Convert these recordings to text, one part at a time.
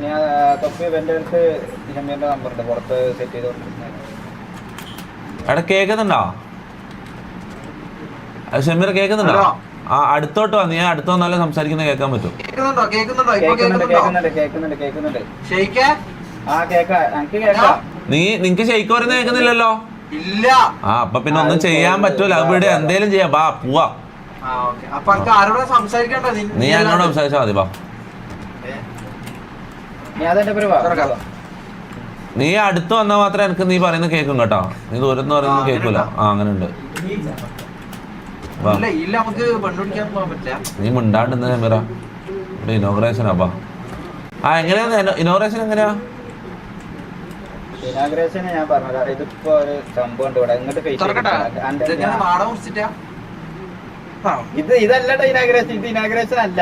ഞാൻ തൊപ്പി എൻ്റെ അടുത്ത് ഷമീറിന്റെ നമ്പറുണ്ട് പുറത്ത് സെറ്റ് ചെയ്ത് കൊടുക്കുന്നത്. എടാ കേൾക്കുന്നുണ്ടോ ഷമീർ? കേൾക്കുന്നുണ്ടോ? ആ അടുത്തോട്ട് വന്ന് ഞാൻ അടുത്ത് വന്നാലേ സംസാരിക്കുന്നത് കേൾക്കാൻ പറ്റും. നിങ്ങക്ക് ഷെയ്ക്ക് പറയുന്നത് കേൾക്കുന്നില്ലല്ലോ. ആ അപ്പൊ പിന്നെ ഒന്നും ചെയ്യാൻ പറ്റൂല. അവിടെ എന്തേലും ചെയ്യാം. ബാ പോവാ. നീ എന്നോട് സംസാരിച്ചാ മതി. ബാ നീ അടുത്ത് വന്നാൽ മാത്രമേ എനിക്ക് നീ പറയുന്നത് കേൾക്കും കേട്ടോ. നീ ദൂരത്ത് പറയുന്നത് കേൾക്കൂല. ആ അങ്ങനെ ഉണ്ട്. നീ മിണ്ടാണ്ട് ഷമീറ. ഇവിടെ ഇനോഗ്രേഷനാ. ബാ ആ എങ്ങനെയാ ഇനോഗ്രേഷൻ? എങ്ങനെയാ ഇനാഗ്രേഷന് ഞാൻ പറഞ്ഞത് ഇതിപ്പോ ഒരു സംഭവം ഉണ്ട് ഇവിടെ. ഇങ്ങോട്ട് ഇത് ഇതല്ലട്ടോ ഇനാഗ്രേഷൻ. ഇത് ഇനാഗ്രേഷൻ അല്ല.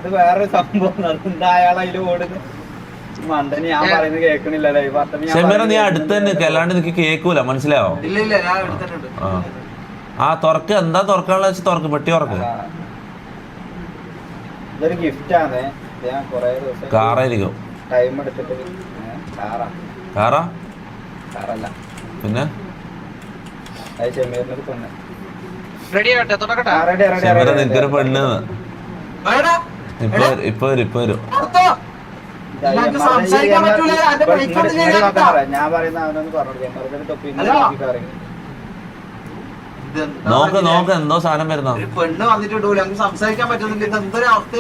ഇത് വേറൊരു സംഭവം. അയാൾ അതിൽ ഓടുന്നു മണ്ടന്. ഞാൻ പറയുന്നത് കേൾക്കണില്ലല്ലോ. നീ അടുത്ത് തന്നെ അല്ലാണ്ട് നിനക്ക് കേൾക്കൂല. മനസ്സിലാവോ? ആ തുറക്ക്. എന്താ തുറക്കാനുള്ള വെച്ച് തുറക്ക്. പെട്ടി തുറക്ക്. ഇതൊരു ഗിഫ്റ്റ് ആണ്. ഞാൻ കൊറേ ദിവസം കാറായിരിക്കും. ടൈം എടുത്തിട്ട്. കാറല്ല പിന്നെ നിനക്കൊരു പെണ്ണ് ഇപ്പൊ വരും. ഞാൻ പറയുന്ന അവനൊന്ന് പറഞ്ഞു. നോക്ക് എന്തോ സാധനം വരുന്ന പെണ്ണ് വന്നിട്ടുണ്ടോ സംസാരിക്കാൻ പറ്റുന്നില്ല. എന്തൊരു അവസ്ഥ.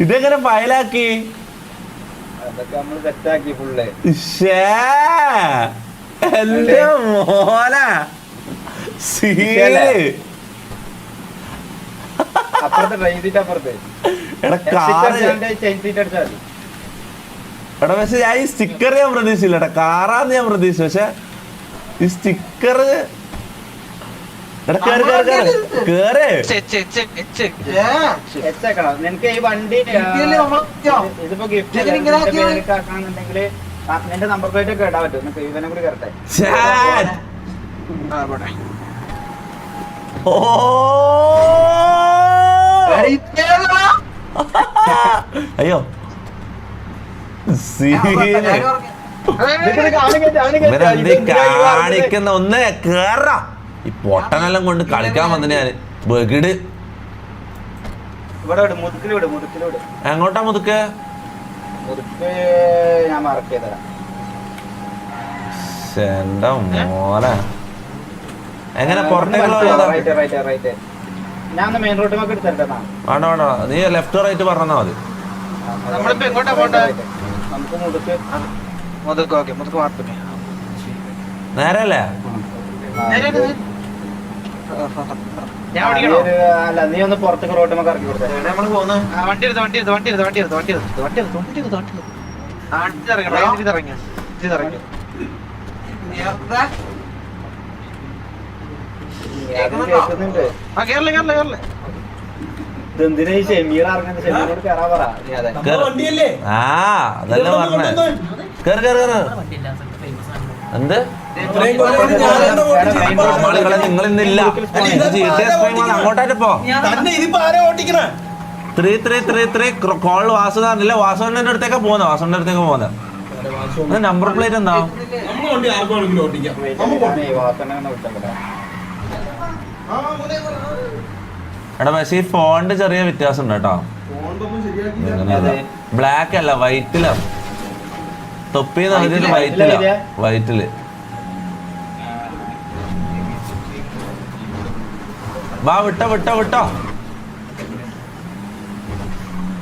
ഇതെങ്ങനെ ഫയലാക്കി? അതൊക്കെ നമ്മള് സെറ്റാക്കി ഫുള്ള്. എന്റെ മോന അപ്പുറത്ത് ട്രൈ ചെയ്തിട്ട് അപ്പുറത്ത് എടാ പക്ഷെ ഞാൻ ഈ സ്റ്റിക്കർ ഞാൻ പ്രതീക്ഷിച്ചില്ല. കാറാന്ന് ഞാൻ പ്രതീക്ഷിച്ചു. പക്ഷെ ഈ സ്റ്റിക്കർ നിനക്ക് ഈ വണ്ടി ഇതിപ്പോ ഗിഫ്റ്റ് ആക്കണമെന്നുണ്ടെങ്കിൽ നിന്റെ നമ്പർ പ്ലേറ്റ് ഒക്കെ ഇടാൻ പറ്റും. നിനക്ക് ഇവനെ കൂടി കറക്റ്റ്. അയ്യോ കാണിക്കുന്ന ഒന്ന് കേറാ. ഈ പൊട്ടനെല്ലാം കൊണ്ട് കളിക്കാൻ വന്നിട്ട് ഞാൻ ബഗിട്. എങ്ങോട്ടാ മുതുക്ക്? ഞാൻ മാർക്ക് ചെയ്തരാം. എന്റെ മോനെ എങ്ങനെ പുറത്തേക്ക്? ഞാൻ മെയിൻ റോഡിലേക്ക് എടുത്തരാ. വേണ്ട നീ ലെഫ്റ്റ് റൈറ്റ് പറഞ്ഞാ മതി. നേരല്ലേ? അല്ല നീ ഒന്ന് പുറത്തേക്ക് റോഡിലേക്ക് ഇറക്കി കൊടുത്തേ. എന്തിനാ ഈ ഷമീർ ഇറങ്ങുന്നത്? ഷമീറോട് കയറാൻ പറ. ആ അതല്ലേ പറഞ്ഞേ. എന്ത് നിങ്ങൾ ഇന്നില്ല. അങ്ങോട്ടായിട്ട് പോ. 333 കോൾ വാസുദാനില്ല. വാസുവിന്റെ അടുത്തേക്കാ പോകുന്നത്. വാസുവിന്റെ അടുത്തേക്ക് പോകുന്നത്. നമ്പർ പ്ലേറ്റ് എന്താ? എടാ പക്ഷേ ഈ ഫോണിന്റെ ചെറിയ വ്യത്യാസം ഉണ്ട് കേട്ടോ. ബ്ലാക്ക് അല്ല വൈറ്റിലാ. തൊപ്പി വൈറ്റില്. വാ വിട്ടോ.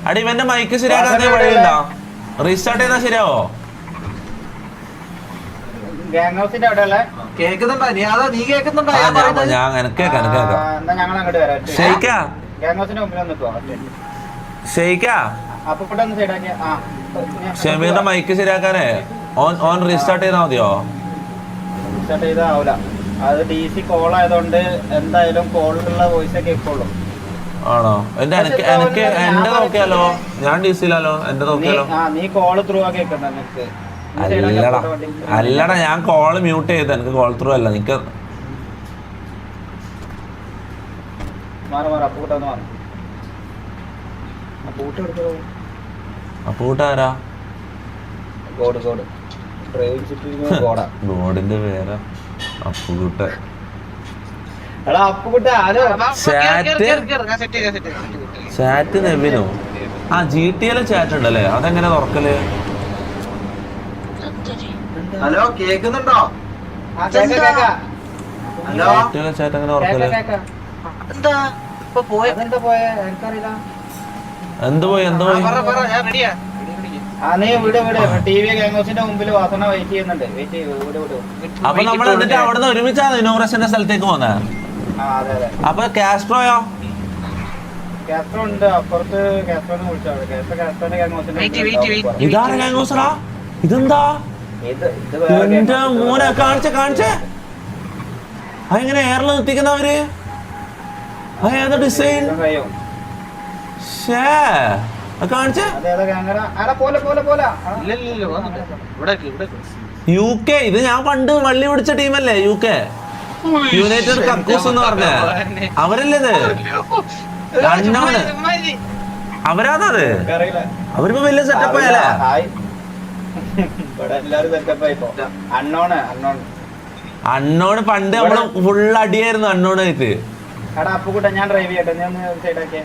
അടി ഇവന്റെ മൈക്ക് ശരിയാക്കാൻ വഴിയുണ്ടോ? റീസ്റ്റാർട്ട് ചെയ്താ ശരിയാവോ? ഞാൻ ഷമീറിന്റെ മൈക്ക് ശരിയാക്കാനേ ഓൺ റീസ്റ്റാർട്ട് ചെയ്താൽ മതിയോ? റീസ്റ്റാർട്ട് ചെയ്താൽ അത് DC കോൾ ആയതുകൊണ്ട് എന്തായാലും കോളിലുള്ള വോയിസേ കേൾക്കുള്ളൂ. ആണോ എനിക്ക് എന്റെ നോക്കിയാലോ ഞാൻ ഡി സിയിലാലോ എന്റെ നോക്കിയാലോ നീ കോള് ത്രൂ ആ കേക്കണ്ട നിനക്ക് അല്ലടാ ഞാൻ കോള് മ്യൂട്ട് ചെയ്ത എനിക്ക് കോൾ ത്രൂ അല്ല നിക്ക് അപ്പൂട്ടാരാ ഗോഡിന്റെ പേരാ അപ്പൂട്ട ചാറ്റ് നെവിനോ ആ GTL ചാറ്റ് ഉണ്ടല്ലേ അതെങ്ങനെ തുറക്കല് ഹലോ കേക്കുന്നുണ്ടോ ഹലോ ചാറ്റ് എങ്ങനെ തുറക്കല് എന്ത് പോയി അപ്പൊ നമ്മൾ എന്നിട്ട് അവിടുന്ന് ഒരുമിച്ചാണ് ഇനോഗ്രേഷന്റെ സ്ഥലത്തേക്ക് പോന്നെ അപ്പൊ കാസ്ട്രോയോ ഇതാണ് ഗാംഗോസറാ ഇതെന്താ എന്റെ മോനെ കാണിച്ചേ അതെങ്ങനെ എയറിൽ എത്തിക്കുന്നവര് അതേതാ ഡിസൈൻ കാണിച്ചേ UK ഇത് ഞാൻ പണ്ട് വള്ളി പിടിച്ച ടീമല്ലേ UK യുണൈറ്റഡ് കക്കൂസ് എന്ന് പറഞ്ഞ അവരല്ലേ ഇത് അണ്ണോണ് അവരാണത് അവരിപ്പോ വലിയ സെറ്റപ്പ് ആയല്ലേ അണ്ണോണ് പണ്ട് നമ്മള് ഫുൾ അടിയായിരുന്നു അണ്ണോണായിട്ട് ഞാൻ ഡ്രൈവ് ചെയ്യട്ടെ ഞാൻ സൈഡാക്കിയ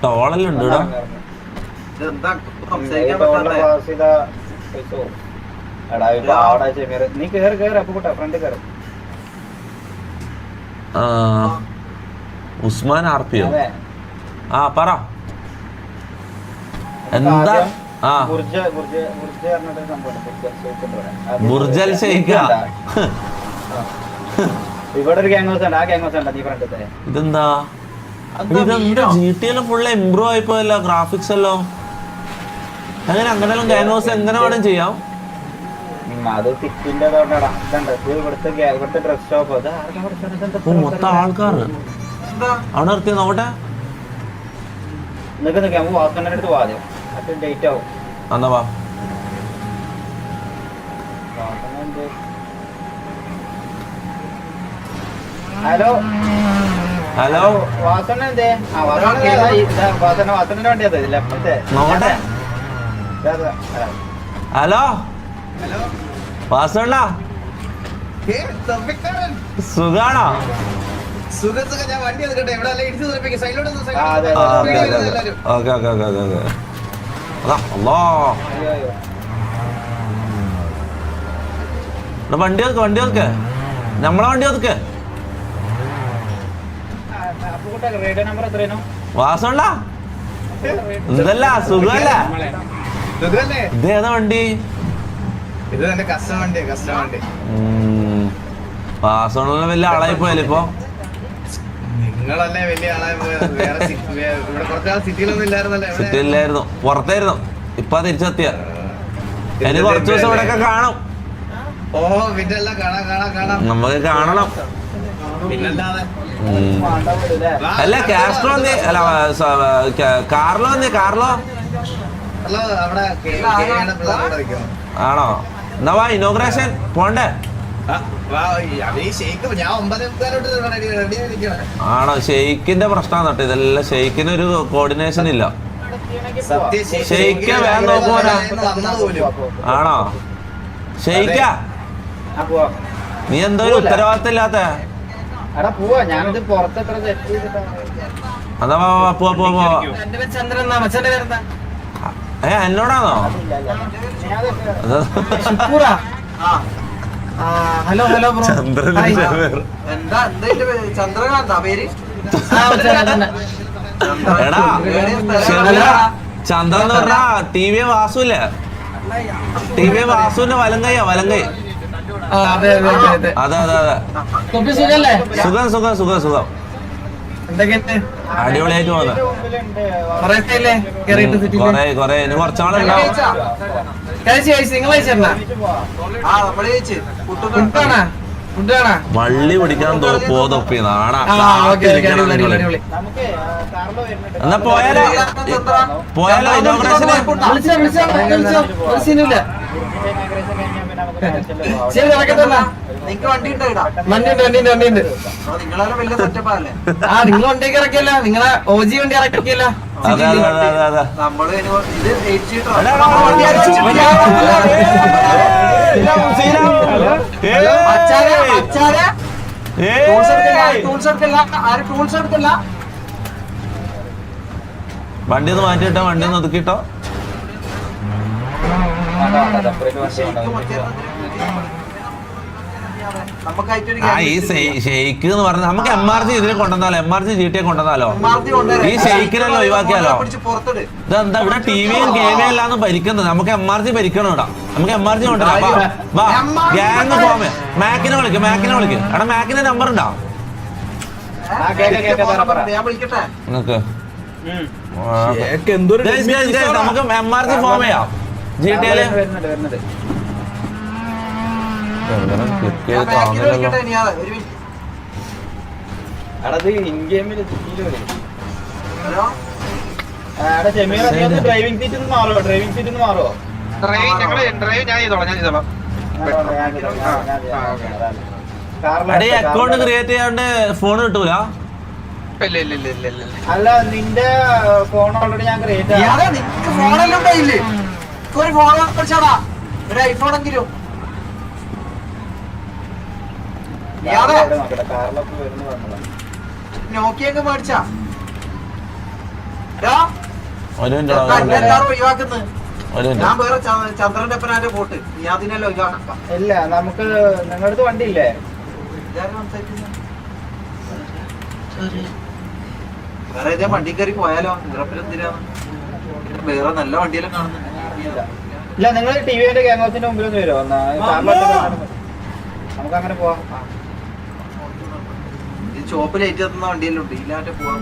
ടോളെല്ലാം ഉണ്ട് നീ കേറ് അപ്പുകുട്ട ഫ്രണ്ട് കേറ് ഉസ്മാൻ RPO ആ പറ എന്താ ബുർജൽ ഷെയ്ഖ ഇവിടെ ഒരു ഗ്യാങ് ഹൗസ് ഉണ്ട് ആ ഗ്യാങ് ഹൗസ് ഉണ്ട് നീ ഫ്രണ്ട് ഇതെന്താ GTL ഫുള്ള് ഇംപ്രൂവ് ആയിപ്പോയല്ലോ ഗ്രാഫിക്സ് എല്ലാം അങ്ങനെല്ലാം ഗ്യാങ് ഹൗസ് എങ്ങനെ വേണം ചെയ്യാം അത് സിറ്റിന്റെ ഇവിടുത്തെ ഡ്രസ് ഷോപ്പ് മൊത്തം ആൾക്കാർ അവിടെ നിർത്തി നോക്കട്ടെ നിൽക്ക് വാസ്കണ്ണന്റെ അടുത്ത് പോവാതെ ഡേറ്റ് ആവും എന്നാ വാ ഹലോ ഹലോ വാസണ്ണ എന്തേ വാസണ്ണന്റെ വണ്ടി അതെ ലെഫ്റ്റത്തെ നോക്കട്ടെ ഹലോ വാസണ്ണ സുഖാണോ ഓക്കെ വണ്ടി ഒതുക്കെ നമ്മളെ വണ്ടി ഒതുക്കെ വാസണ്ണ എന്തല്ല സുഖല്ല ഇതേതാ വണ്ടി വാസണ്ണ വലിയ ആളായി പോയല്ലേ ഇപ്പൊ സിറ്റിയിലായിരുന്നു പുറത്തായിരുന്നു ഇപ്പൊ തിരിച്ചെത്തിയ ഇനി കുറച്ചു ദിവസം ഇവിടെ ഒക്കെ കാണും നമുക്ക് കാണണം അല്ല കാസ്ട്രോ അല്ല കാർലോ കാർലോ ആണോ എന്നാ വാ ഇനോഗ്രേഷൻ പോണ്ടേ ആണോ ഷെയ്ക്കിന്റെ പ്രശ്നമാണ് കേട്ടോ ഇതെല്ലാം ഷെയ്ക്കിന് ഒരു കോർഡിനേഷൻ ഇല്ല ഷെയ്ക്ക വേഗം നോക്കുവാനാ ആണോ ഷെയ്ക്ക നീ എന്തോ ഒരു ഉത്തരവാദിത്തം ഇല്ലാത്ത അതാ പോവാ എന്നോടാണോ ഹലോ ബ്രോ ചന്ദ്രകാന്താ പേര് എടാ ചന്ദ്രൻ എന്ന് പറഞ്ഞാ TV വാസുല്ലേ TV വാസുവിന്റെ വലങ്കൈ അതെ സുഖം അടിപൊളിയായിട്ട് പോകുന്നത് കൊറേ ഇനി കുറച്ചാളുണ്ടാവും വള്ളി പിടിക്കാൻ തൊപ്പി നാണാ എന്നാ പോയാലോ ഇനോഗ്രേഷന് നിങ്ങക്ക് വണ്ടി വണ്ടിയുണ്ട് നിങ്ങളെല്ലാം വലിയ സെറ്റപ്പല്ലേ നിങ്ങൾ വണ്ടിയൊക്കെ ഇറക്കിയല്ല നിങ്ങളെ ഓജി വണ്ടി ഇറക്കിയല്ല നമ്മള് ഇത് 8 സീറ്റർ വണ്ടി ഒന്ന് മാറ്റിട്ടോ വണ്ടി ഒന്ന് ഒതുക്കിട്ടോ ഈ ഷെയ്ക്ക് എന്ന് പറഞ്ഞാൽ നമുക്ക് MRG ഇതിനെ കൊണ്ടുവന്നാലോ MRG GT കൊണ്ടുവന്നാലോ ഈ ഷെയ്ക്കിനല്ലോ ഒഴിവാക്കിയാലോ ഇതെന്താ ഇവിടെ ടിവിയും ഗെയിമും എല്ലാന്ന് ഭരിക്കുന്നത് നമുക്ക് MRG ഭരിക്കണം ഇവിടെ നമുക്ക് MRG കൊണ്ടുവരാം വാ ഗ്യാങ് പോമേ മാക്കിനെ വിളിക്ക് എടാ മാക്കിന്റെ നമ്പർ ഉണ്ടോ നിങ്ങക്ക് നമുക്ക് MRG ഫോം ചെയ്യാം GTയില് ഡ്രൈവിംഗ് സീറ്റ് മാറോ അക്കൗണ്ട് ക്രിയേറ്റ് ചെയ്യാണ്ട് ഫോൺ കിട്ടൂല അല്ല നിന്റെ ഫോൺ ഓൾറെഡി ഞാൻ ക്രിയേറ്റ് ഒരു ഐഫോണെങ്കിലും നോക്കിയൊക്കെ മേടിച്ചാ ഒഴിവാക്കുന്നത് ഞാൻ വേറെ ചന്ദ്രന്റെ അപ്പനാന്റെ പോട്ട് നീ അതിനെല്ലാം ഒഴിവാക്കാം ഇല്ല നമുക്ക് നിങ്ങളുടെ വണ്ടി ഇല്ലേ വേറെ ഏതേ വണ്ടി കയറി പോയാലോ നിറപ്പിലെന്തിനാണ് വേറെ നല്ല വണ്ടിയെല്ലാം കാണുന്നുണ്ട് ഇല്ല നിങ്ങൾ ടിവിന്റെ ക്യാമറസിന്റെ മുമ്പിലൊന്ന് വരുമോ നമുക്ക് അങ്ങനെ പോവാം ചോപ്പ് ലൈറ്റ് എത്തുന്ന വണ്ടിയെല്ലാം ഉണ്ട് ഇല്ലാണ്ട് പോവാൻ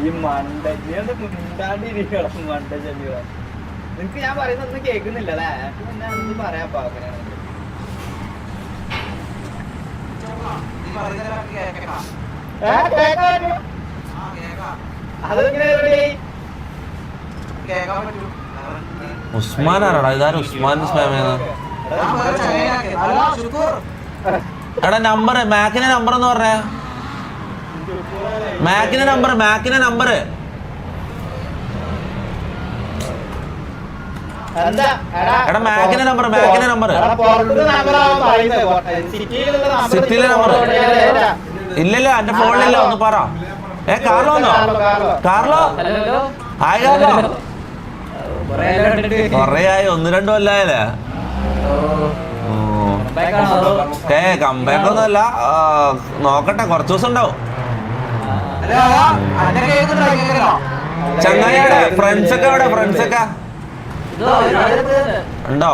ഈ മണ്ടാണ്ടിരിക്കണം മണ്ട ചെല്ലുക നിനക്ക് ഞാൻ പറയുന്നൊന്നും കേൾക്കുന്നില്ലല്ലേ പിന്നെ ഒന്നും പറയാപ്പാ അങ്ങനെയാണെങ്കിൽ ഉസ്മാനാണോടാ ഇതാരും ഉസ്മാൻ സ്പാം ചെയ്യുന്നത് എടാ നമ്പർ മാക്കിന്റെ നമ്പർ എന്ന് പറഞ്ഞ മാക്കിന്റെ നമ്പർ എടാ മാക്കിന്റെ നമ്പർ സിറ്റിയിലെ നമ്പർ ഇല്ലല്ല എന്റെ ഫോണിലില്ല ഒന്ന് പറ കാർലോ വന്നോ കാർലോ ഹായ് കാർലോ കൊറേയായി 1-2 കൊല്ലായല്ലേ കംബാക്ക് ഒന്നുമല്ല നോക്കട്ടെ കുറച്ച് ദിവസം ഉണ്ടാവും ചങ്ങായിടെ ഫ്രണ്ട്സ് ഒക്കെ ഉണ്ടോ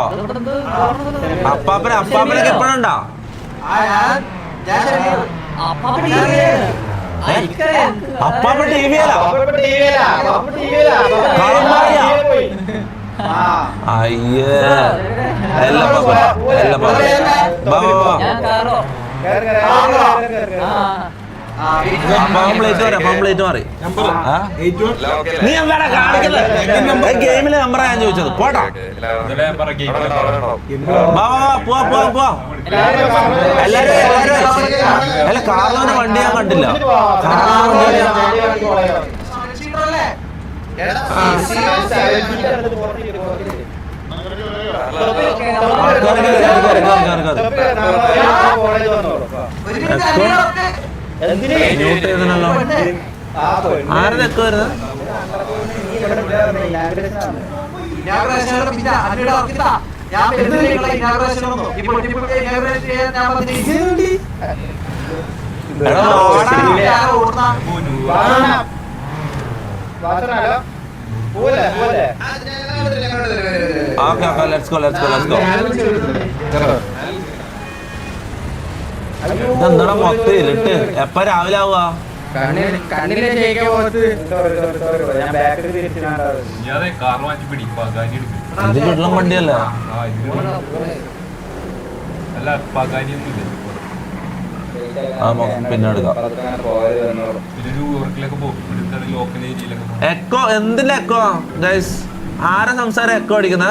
അപ്പാപ്പനൊക്കെ എപ്പോഴുണ്ടോ അപ്പാപ്പ ടിവിയല്ല അയ്യേ പ്ലേറ്റ് മാറി നീ എന്താടാ കാണിക്കുന്നത് ഗെയിമിലെ നമ്പറാ ഞാൻ ചോദിച്ചത് പോട്ടാ പോവാ എല്ലാരും അല്ല കാർലോന്റെ വണ്ടി ഞാൻ കണ്ടില്ല ആരതൊക്കെ വരുന്നത് ഇതെന്താ മൊത്തം ഇരുട്ട് എപ്പ രാവിലെ ആവുക ഇത് കിടലം വണ്ടിയല്ല പിന്നെ എടുക്കാം. എക്കോ എന്തിന്റെ എക്കോ ഗൈസ്? ആരാ സംസാരം എക്കോ അടിക്കുന്ന?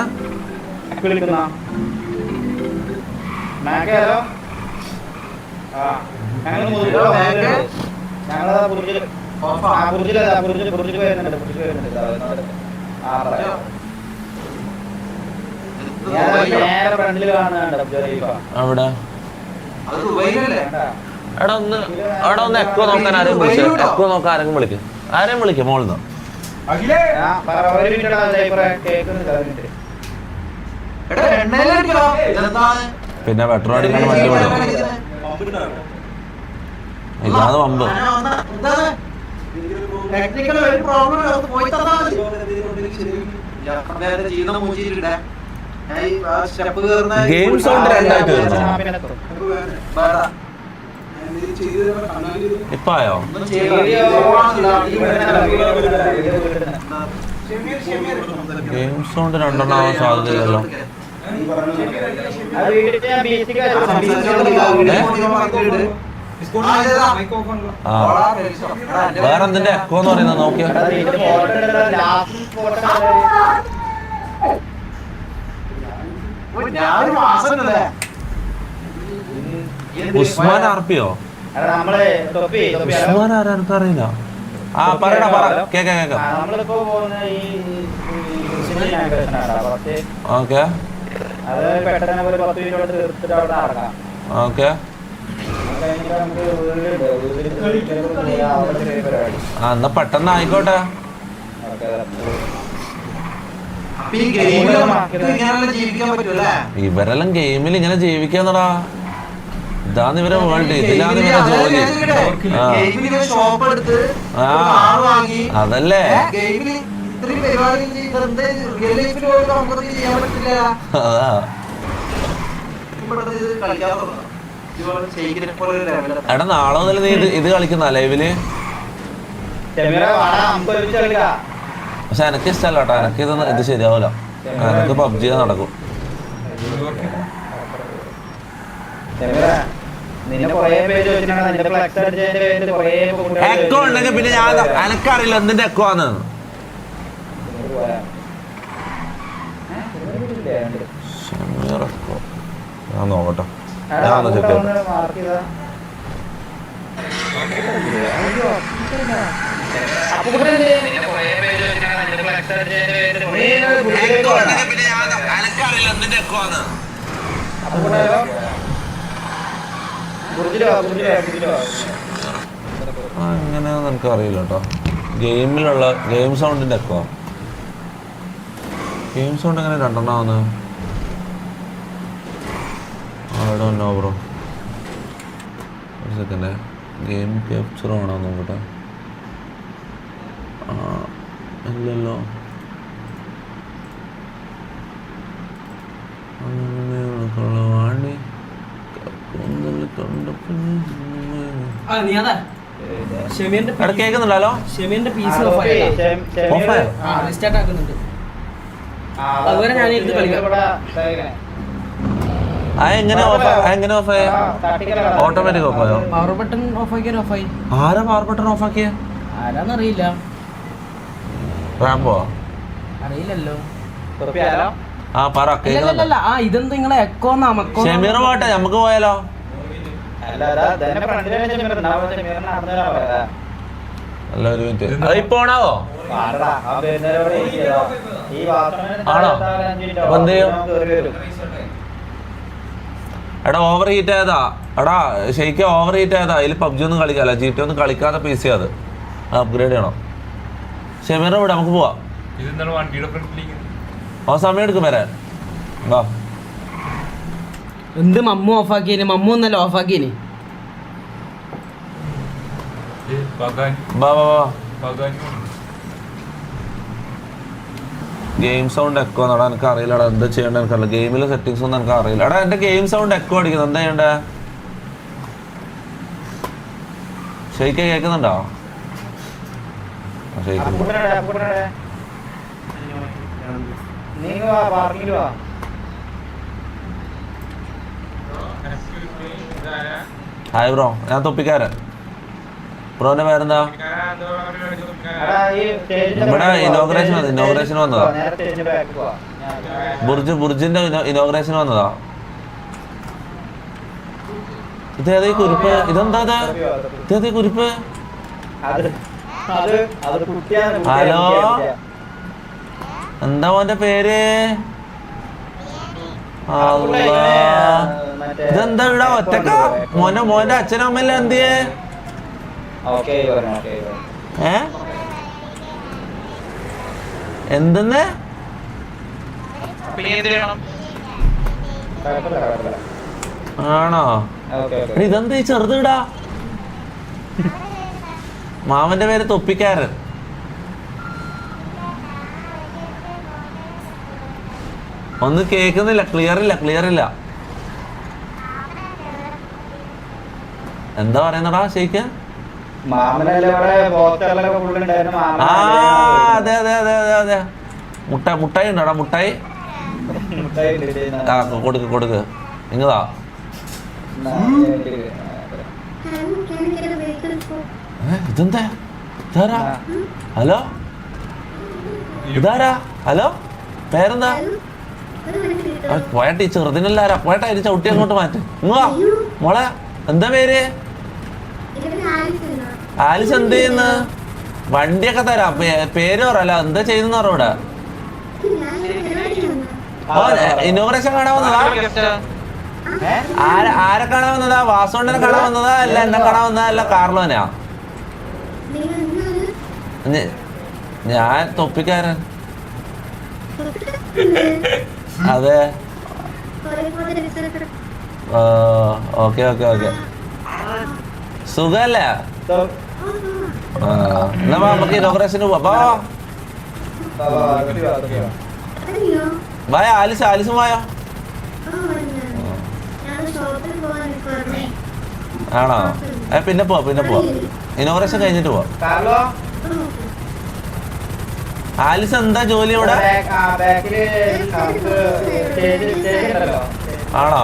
അവിടെ എടാ ഒന്ന് എക്കോ നോക്കാൻ ആരെയും വിളിച്ചു. എക്കോ നോക്കാൻ ആരെങ്കിലും വിളിക്കും. ആരെയും വിളിക്കും മോളിന്ന്. പിന്നെ പെട്രോൾ അടിക്കാൻ വണ്ടി വിടും. ഇല്ലാതെ പമ്പ്. ഗെയിം സൗണ്ട് രണ്ടായിട്ട് വരുന്നു. ഇപ്പായോ? ഗെയിം സൗണ്ട് രണ്ടെണ്ണാവാൻ സാധ്യതയില്ലല്ലോ. വേറെ എന്തിന്റെ എക്കോ എന്ന് പറയുന്നത് നോക്കിയാ? ഉസ്മാൻ ആർപിയോ? ഉസ്മാൻ ആരാ എനിക്കറിയില്ല. ആ പറയടാ പറ, കേക്കാം. Okay okay. എന്നാ പെട്ടെന്ന് ആയിക്കോട്ടെ. ഇവരെല്ലാം ഗെയിമിൽ ഇങ്ങനെ ജീവിക്കാന്നടാ. ഇതാണ് ഇവരെ വേൾഡ്, ഇതിലാണ് ഇവരെ ജോലി. അതല്ലേ അതാ. എടാ നാളെ മുതൽ നീ ഇത് കളിക്കുന്ന ലൈവില്? പക്ഷെ എനിക്ക് ഇഷ്ടമല്ല കേട്ടോ. എനിക്ക് ഇത് ശരിയാവൂല. എനിക്ക് പബ്ജി നടക്കും. എക്കോ ഉണ്ടെങ്കിൽ പിന്നെ ഞാൻ എനക്കറിയില്ല എന്തിന്റെ എക്കോ ആണ്. ഞാൻ നോക്കട്ടെ. ഞാൻ ചെക്ക് അങ്ങനെയൊന്നും എനിക്ക് അറിയില്ല കേട്ടോ. ഗെയിമിലുള്ള ഗെയിം സൗണ്ടിന്റെ എക്കോ. ഗെയിം സൗണ്ട് എങ്ങനെ രണ്ടെണ്ണാവുന്നത്? നോ ബ്രോ, ഒരു സെക്കൻഡ്. ഗെയിം ക്യാപ്ചർ ആണോ നോക്കട്ടെ. ഇല്ലല്ലോ. കേൾക്കുന്നുണ്ടല്ലോ. ഷെമീറിന്റെ പീസ് റീസ്റ്റാർട്ട് ആക്കുന്നുണ്ട്. അതുവരെ ഞാൻ ഇരുന്ന് കളിക്കാം. എങ്ങനെ ഓഫ് ഓട്ടോമാറ്റിക് ഓഫ് ആയോ? പവർ ബട്ടൺ ഓഫ് ആക്കിയാൽ ഓഫ് ആയി. ആരാ പവർ ബട്ടൺ ഓഫ് ആക്കിയ? ആരാന്നറിയില്ല. റാംബോ അറിയില്ലല്ലോ. ആ പറ. ഇതെന്ത് നിങ്ങളെ എക്കോ നമുക്കോ? ഷെമീർ പോട്ടെ, നമുക്ക് പോയാലോ? അല്ല ഒരു മിനിറ്റ്. ഇപ്പൊ ഓണാവോ? ആണോ? എന്ത് ചെയ്യും? എടാ ഓവർ ഹീറ്റ് ആയതാ. എടാ ശരിക്കും ഓവർ ഹീറ്റ് ആയതാ. അതിൽ പബ്ജി ഒന്നും കളിക്കാല്ല. GTA ഒന്നും കളിക്കാതെ പി സി അത് അപ്ഗ്രേഡ് ചെയ്യണം. ഷെമീറിനെ വിടാം, നമുക്ക് പോവാം. ആ സമയം എടുക്കും വരാൻ. എന്ത് മമ്മു ഓഫാക്കിയേന്? മമ്മു ഒന്നല്ല ഓഫാക്കിയേന്. ഗെയിം സൗണ്ട് എക്കോ എന്നാടാ. എനിക്ക് അറിയില്ലടാ എന്താ ചെയ്യണ്ട. എനിക്കറിയില്ല. ഗെയിമിലെ സെറ്റിങ്സ് ഒന്നും എനിക്ക് അറിയില്ല. എടാ എന്റെ ഗെയിം സൗണ്ട് എക്കോ അടിക്കുന്നത് എന്താ ചെയ്യണ്ടേ? ശരിക്കും കേൾക്കുന്നുണ്ടോ? ഹായ് ബ്രോ, ഞാൻ തൊപ്പിക്കാരൻ. ബ്രോന്റെ പേരെന്താ? ഇവിടെ ഇനോഗ്രേഷൻ വന്നതാ. ബുർജിന്റെ ഇനോഗ്രേഷൻ വന്നതാ. ഇതേതേ കുരിപ്പ്? ഇതെന്താ ഇതേതേ കുരിപ്പ്? ഹലോ, എന്താ മോന്റെ പേര്? ഇതെന്താ ഇവിടെ ഒറ്റക്ക? മോന്റെ അച്ഛനും അമ്മയല്ല എന്തിയേ? എന്തെന്ന്? ആണോ? ഇതെന്താ ഈ ചെറുതിടാ? മാമന്റെ പേര് തൊപ്പിക്കാരൻ. ഒന്നും കേക്കുന്നില്ല, ക്ലിയർ ഇല്ല. എന്താ പറയുന്നടാ ശരിക്ക്? അതെ. മുട്ടായി ഉണ്ടോടാ? മുട്ടായി കൊടുക്ക് നിങ്ങളാ. ഇതെന്താ? ഇതാരാ? ഹലോ, ഇതാരാ? ഹലോ, പേരെന്താ? പോയട്ടെ, ഈ ചെറുതിനല്ലാരാ. പോയട്ടെ, അതിന് ചവിട്ടി അങ്ങോട്ട് മാറ്റ്. ഇങ്ങാ മോളെ, എന്താ പേര്? ആലിസ്. എന്ത് ചെയ്യുന്നു? വണ്ടിയൊക്കെ തരാം, പേര് പറയല്ല, എന്താ ചെയ്യുന്ന ഇവിടെ? ഇനോഗ്രേഷൻ കാണാൻ വന്നതാ? ആരെ കാണാൻ വന്നതാ? വാസോണ്ടനെ കാണാൻ വന്നതാ? അല്ല എന്നെ കാണാൻ വന്നതാ? അല്ല കാർലോനാ? ഞാൻ തൊപ്പിക്കാരൻ. അതെ. ഓക്കെ. സുഖല്ലേ? എന്നാ നമുക്ക് ഇനോഗ്രേഷന് പോവാം. ബായ ആലിസും വായോ. ആണോ? പിന്നെ പോവാ. ഇനോഗ്രേഷൻ കഴിഞ്ഞിട്ട് പോവാം. ആലിസ് എന്താ ജോലി ഇവിടെ? ആണോ?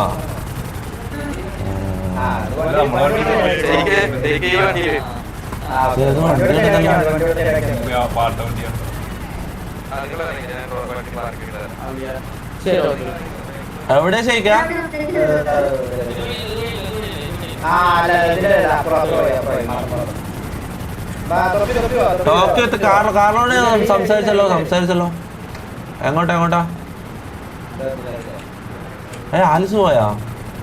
എവിടെ ശരിക്കാ? ടോക്കിയോ കാറിലോട് സംസാരിച്ചല്ലോ. എങ്ങോട്ടാ? ആലിസ് പോയാ?